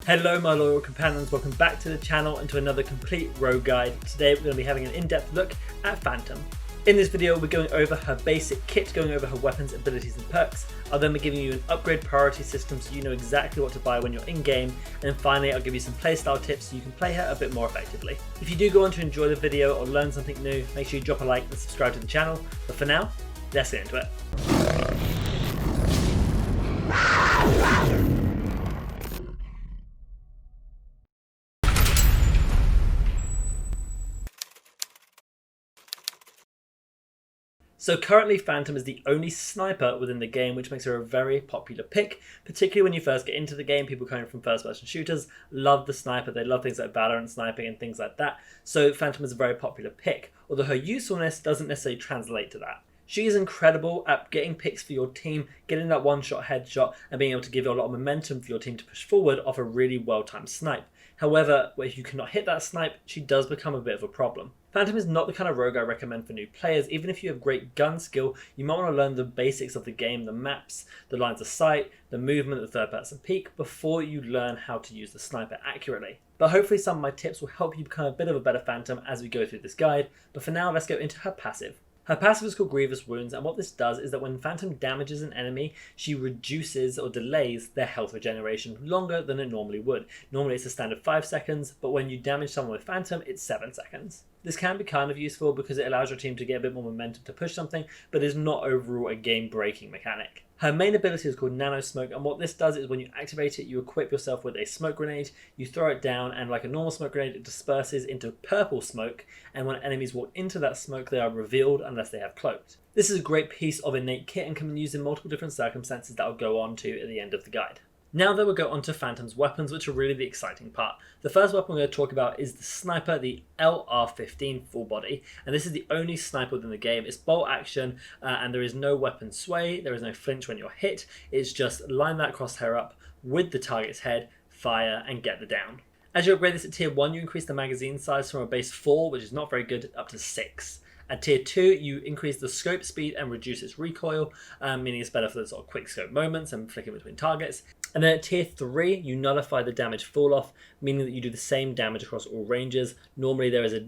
Hello my loyal companions, welcome back to the channel and to another complete rogue guide. Today we're going to be having an in-depth look at Phantom. In this video we're going over her basic kit, going over her weapons, abilities and perks. I'll then be giving you an upgrade priority system so you know exactly what to buy when you're in game, and then finally I'll give you some playstyle tips so you can play her a bit more effectively. If you do go on to enjoy the video or learn something new, make sure you drop a like and subscribe to the channel, but for now, let's get into it. So currently Phantom is the only sniper within the game, which makes her a very popular pick, particularly when you first get into the game. People coming from first-person shooters love the sniper, they love things like Valorant sniping and things like that, so Phantom is a very popular pick, although her usefulness doesn't necessarily translate to that. She is incredible at getting picks for your team, getting that one-shot headshot, and being able to give you a lot of momentum for your team to push forward off a really well-timed snipe. However, if you cannot hit that snipe, she does become a bit of a problem. Phantom is not the kind of rogue I recommend for new players. Even if you have great gun skill, you might want to learn the basics of the game, the maps, the lines of sight, the movement, the third-person peek, before you learn how to use the sniper accurately. But hopefully some of my tips will help you become a bit of a better Phantom as we go through this guide. But for now, let's go into her passive. Her passive is called Grievous Wounds, and what this does is that when Phantom damages an enemy, she reduces or delays their health regeneration longer than it normally would. Normally it's a standard 5 seconds, but when you damage someone with Phantom, it's 7 seconds. This can be kind of useful because it allows your team to get a bit more momentum to push something, but is not overall a game-breaking mechanic. Her main ability is called Nano Smoke, and what this does is when you activate it, you equip yourself with a smoke grenade, you throw it down, and like a normal smoke grenade, it disperses into purple smoke, and when enemies walk into that smoke, they are revealed unless they have cloaked. This is a great piece of innate kit and can be used in multiple different circumstances that I'll go on to at the end of the guide. Now that we'll go on to Phantom's weapons, which are really the exciting part. The first weapon we're going to talk about is the sniper, the LR-15 full body, and this is the only sniper within the game. It's bolt action, and there is no weapon sway, there is no flinch when you're hit. It's just line that crosshair up with the target's head, fire, and get the down. As you upgrade this at tier 1, you increase the magazine size from a base 4, which is not very good, up to 6. At tier 2, you increase the scope speed and reduce its recoil, meaning it's better for the sort of quick scope moments and flicking between targets. And then at tier 3, you nullify the damage fall off, meaning that you do the same damage across all ranges. Normally there is a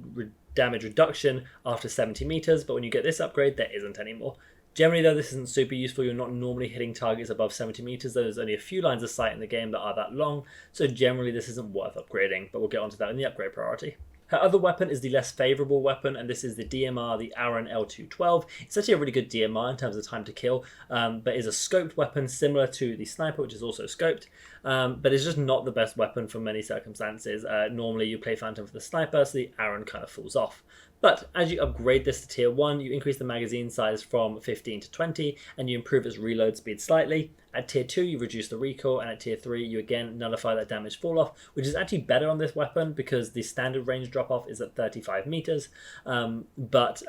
damage reduction after 70 meters, but when you get this upgrade, there isn't anymore. Generally though, this isn't super useful. You're not normally hitting targets above 70 meters. There's only a few lines of sight in the game that are that long, so generally this isn't worth upgrading, but we'll get onto that in the upgrade priority. Her other weapon is the less favourable weapon, and this is the DMR, the Aaron L212. It's actually a really good DMR in terms of time to kill, but is a scoped weapon similar to the sniper, which is also scoped, but it's just not the best weapon for many circumstances. Normally you play Phantom for the sniper, so the Aaron kind of falls off. But as you upgrade this to tier 1, you increase the magazine size from 15 to 20, and you improve its reload speed slightly. At tier 2, you reduce the recoil, and at tier 3, you again nullify that damage fall off, which is actually better on this weapon because the standard range drop off is at 35 meters. But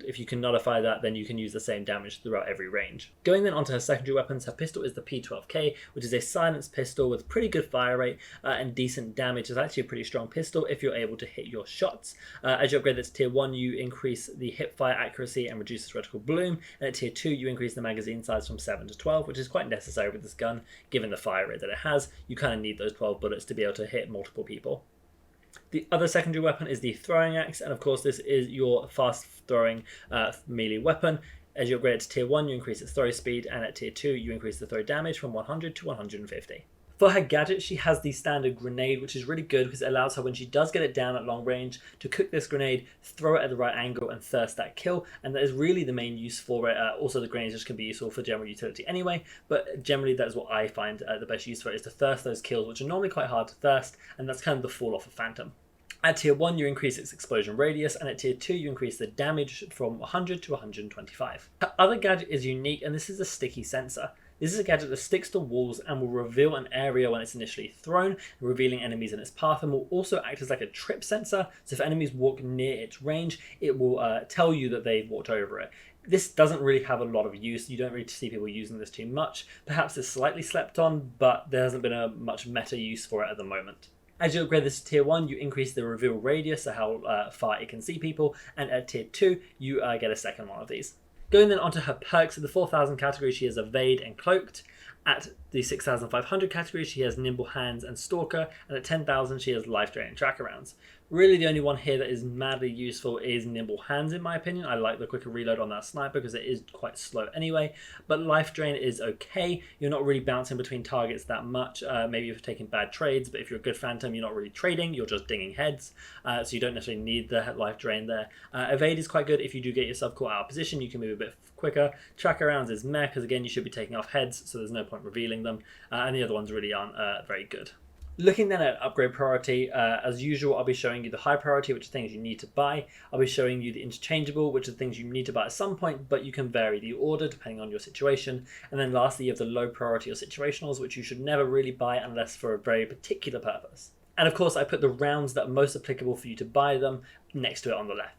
if you can nullify that, then you can use the same damage throughout every range. Going then onto her secondary weapons, her pistol is the P12K, which is a silenced pistol with pretty good fire rate and decent damage. It's actually a pretty strong pistol if you're able to hit your shots. As you upgrade this to tier 1, you increase the hip fire accuracy and reduce the reticle bloom, and at tier 2, you increase the magazine size from 7 to 12, which is quite necessary with this gun, given the fire rate that it has. You kind of need those 12 bullets to be able to hit multiple people. The other secondary weapon is the throwing axe, and of course this is your fast throwing melee weapon. As you upgrade it to tier 1, you increase its throw speed, and at tier 2, you increase the throw damage from 100 to 150. For her gadget, she has the standard grenade, which is really good because it allows her, when she does get it down at long range, to cook this grenade, throw it at the right angle, and thirst that kill, and that is really the main use for it. Also, the grenades just can be useful for general utility anyway, but generally that is what I find the best use for it, is to thirst those kills, which are normally quite hard to thirst, and that's kind of the fall off of Phantom. At tier 1, you increase its explosion radius, and at tier 2, you increase the damage from 100 to 125. Her other gadget is unique, and this is a sticky sensor. This is a gadget that sticks to walls and will reveal an area when it's initially thrown, revealing enemies in its path, and will also act as like a trip sensor, so if enemies walk near its range, it will tell you that they've walked over it. This doesn't really have a lot of use. You don't really see people using this too much. Perhaps it's slightly slept on, but there hasn't been a much meta use for it at the moment. As you upgrade this to tier 1, you increase the reveal radius, so how far it can see people, and at tier 2, you get a second one of these. Going then onto her perks, in the 4000 category she has Evade and Cloaked, At the 6,500 category, she has Nimble Hands and Stalker, and at 10,000 she has Life Drain and Tracker Rounds. Really the only one here that is madly useful is Nimble Hands in my opinion. I like the quicker reload on that sniper because it is quite slow anyway, but Life Drain is okay. You're not really bouncing between targets that much, maybe if you're taking bad trades, but if you're a good Phantom you're not really trading, you're just dinging heads, so you don't necessarily need the Life Drain there. Evade is quite good if you do get yourself caught out of position, you can move a bit quicker. Tracker Rounds is meh because again you should be taking off heads, so there's no point revealing them, and the other ones really aren't very good. Looking then at upgrade priority, as usual, I'll be showing you the high priority, which are things you need to buy. I'll be showing you the interchangeable, which are things you need to buy at some point, but you can vary the order depending on your situation. And then lastly, you have the low priority or situationals, which you should never really buy unless for a very particular purpose. And of course, I put the rounds that are most applicable for you to buy them next to it on the left.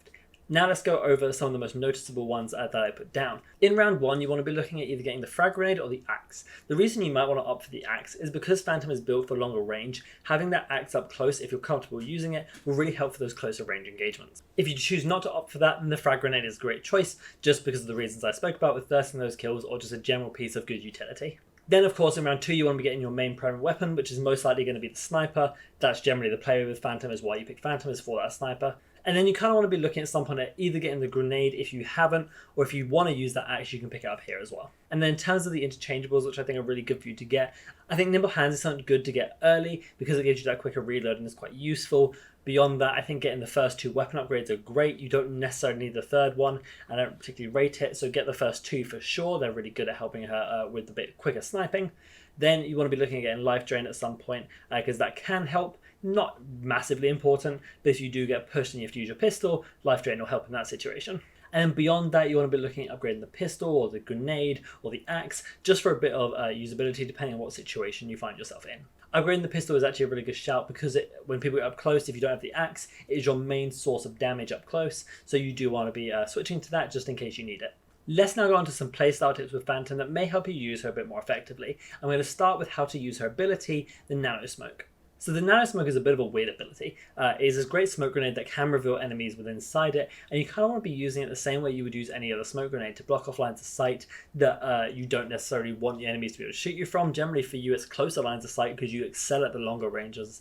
Now let's go over some of the most noticeable ones that I put down. In round 1, you want to be looking at either getting the frag grenade or the axe. The reason you might want to opt for the axe is because Phantom is built for longer range, having that axe up close if you're comfortable using it will really help for those closer range engagements. If you choose not to opt for that, then the frag grenade is a great choice, just because of the reasons I spoke about with thirsting those kills or just a general piece of good utility. Then of course in round 2 you want to be getting your main primary weapon, which is most likely going to be the sniper. That's generally the play with Phantom, is why you pick Phantom, is for that sniper. And then you kind of want to be looking at some point at either getting the grenade if you haven't, or if you want to use that axe, you can pick it up here as well. And then in terms of the interchangeables, which I think are really good for you to get, I think Nimble Hands is something good to get early because it gives you that quicker reload and is quite useful. Beyond that, I think getting the first 2 weapon upgrades are great. You don't necessarily need the third one. I don't particularly rate it, so get the first 2 for sure. They're really good at helping her with a bit quicker sniping. Then you want to be looking at getting Life Drain at some point because that can help. Not massively important, but if you do get pushed and you have to use your pistol, Life Drain will help in that situation. And beyond that, you want to be looking at upgrading the pistol or the grenade or the axe, just for a bit of usability depending on what situation you find yourself in. Upgrading the pistol is actually a really good shout because when people get up close, if you don't have the axe, it is your main source of damage up close, so you do want to be switching to that just in case you need it. Let's now go on to some playstyle tips with Phantom that may help you use her a bit more effectively. I'm going to start with how to use her ability, the Nano Smoke. So the Nano Smoke is a bit of a weird ability. It is a great smoke grenade that can reveal enemies within inside it, and you kind of want to be using it the same way you would use any other smoke grenade to block off lines of sight that you don't necessarily want the enemies to be able to shoot you from. Generally for you it's closer lines of sight because you excel at the longer ranges,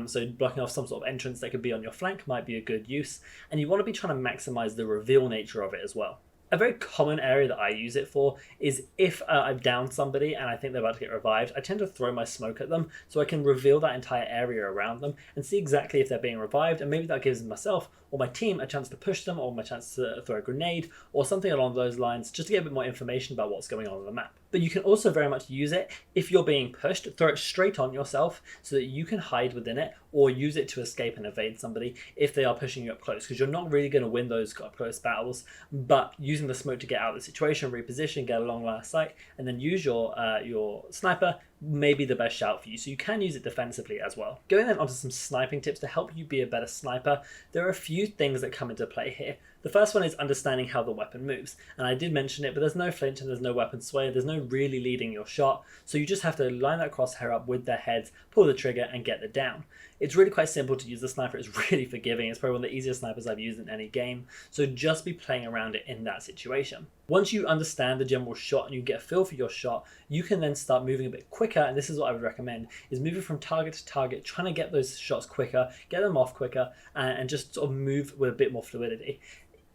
so blocking off some sort of entrance that could be on your flank might be a good use, and you want to be trying to maximize the reveal nature of it as well. A very common area that I use it for is if I've downed somebody and I think they're about to get revived, I tend to throw my smoke at them so I can reveal that entire area around them and see exactly if they're being revived, and maybe that gives myself or my team a chance to push them or my chance to throw a grenade or something along those lines just to get a bit more information about what's going on the map. But you can also very much use it if you're being pushed, throw it straight on yourself so that you can hide within it, or use it to escape and evade somebody if they are pushing you up close, because you're not really going to win those up close battles, but using the smoke to get out of the situation, reposition, get a long line of sight, and then use your sniper may be the best shout for you, so you can use it defensively as well. Going then onto some sniping tips to help you be a better sniper, there are a few things that come into play here. The first one is understanding how the weapon moves, and I did mention it, but there's no flinch and there's no weapon sway, there's no really leading your shot, so you just have to line that crosshair up with their heads, pull the trigger and get the down. It's really quite simple to use the sniper, it's really forgiving, it's probably one of the easiest snipers I've used in any game, so just be playing around it in that situation. Once you understand the general shot and you get a feel for your shot, you can then start moving a bit quicker, and this is what I would recommend, is moving from target to target, trying to get those shots quicker, get them off quicker, and just sort of move with a bit more fluidity.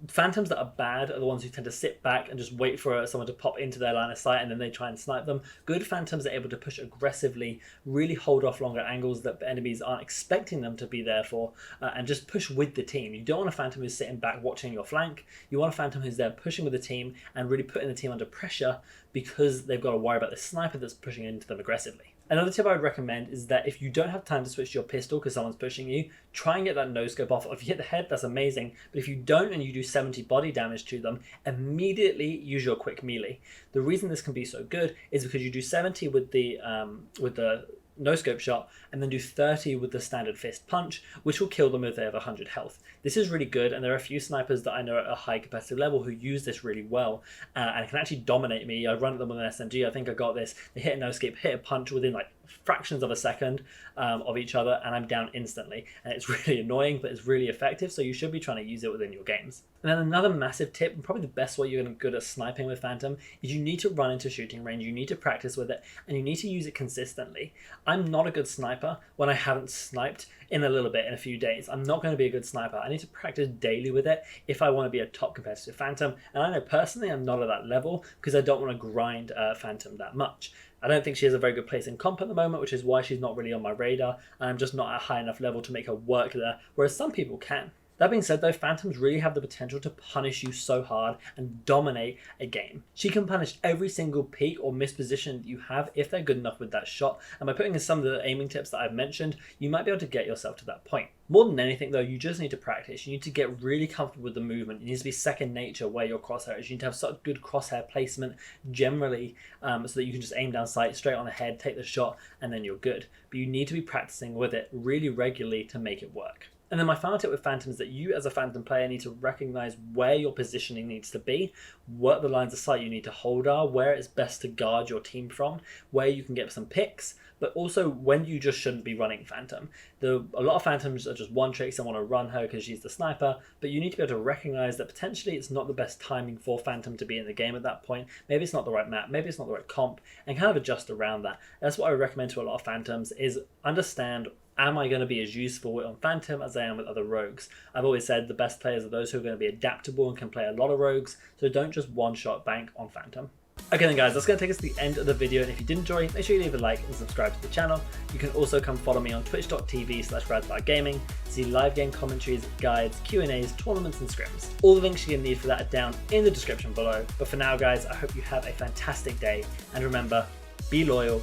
Phantoms that are bad are the ones who tend to sit back and just wait for someone to pop into their line of sight and then they try and snipe them. Good Phantoms are able to push aggressively, really hold off longer angles that enemies aren't expecting them to be there for, and just push with the team. You don't want a Phantom who's sitting back watching your flank. You want a Phantom who's there pushing with the team and really putting the team under pressure because they've got to worry about the sniper that's pushing into them aggressively. Another tip I would recommend is that if you don't have time to switch to your pistol because someone's pushing you, try and get that no-scope off. If you hit the head, that's amazing, but if you don't and you do 70 body damage to them, immediately use your quick melee. The reason this can be so good is because you do 70 with the no-scope shot and then do 30 with the standard fist punch, which will kill them if they have 100 health. This is really good, and there are a few snipers that I know at a high competitive level who use this really well and can actually dominate me. I run at them with an SMG, I think I got this. They hit a no-scope, hit a punch within like fractions of a second of each other, and I'm down instantly. And it's really annoying, but it's really effective, so you should be trying to use it within your games. And then another massive tip, and probably the best way you're going to be good at sniping with Phantom, is you need to run into shooting range, you need to practice with it, and you need to use it consistently. I'm not a good sniper when I haven't sniped in a little bit, in a few days. I'm not going to be a good sniper. I need to practice daily with it if I want to be a top competitive Phantom. And I know personally I'm not at that level because I don't want to grind Phantom that much. I don't think she has a very good place in comp at the moment, which is why she's not really on my radar, and I'm just not at a high enough level to make her work there, whereas some people can. That being said though, Phantoms really have the potential to punish you so hard and dominate a game. She can punish every single peak or misposition that you have if they're good enough with that shot, and by putting in some of the aiming tips that I've mentioned, you might be able to get yourself to that point. More than anything though, you just need to practice. You need to get really comfortable with the movement. It needs to be second nature where your crosshair is. You need to have such good crosshair placement generally so that you can just aim down sight, straight on the head, take the shot, and then you're good. But you need to be practicing with it really regularly to make it work. And then my final tip with Phantom is that you as a Phantom player need to recognize where your positioning needs to be, what the lines of sight you need to hold are, where it's best to guard your team from, where you can get some picks, but also when you just shouldn't be running Phantom. A lot of Phantoms are just one tricks and want to run her because she's the sniper, but you need to be able to recognize that potentially it's not the best timing for Phantom to be in the game at that point. Maybe it's not the right map, maybe it's not the right comp, and kind of adjust around that. That's what I would recommend to a lot of Phantoms, is understand, am I going to be as useful on Phantom as I am with other rogues? I've always said the best players are those who are going to be adaptable and can play a lot of rogues, so don't just one-shot bank on Phantom. Okay then guys, that's going to take us to the end of the video, and if you did enjoy, make sure you leave a like and subscribe to the channel. You can also come follow me on twitch.tv/RadFireGaming to see live game commentaries, guides, Q&As, tournaments and scrims. All the links you're going to need for that are down in the description below. But for now guys, I hope you have a fantastic day, and remember, be loyal,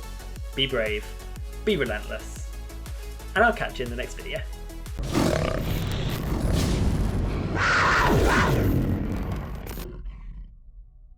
be brave, be relentless, and I'll catch you in the next video.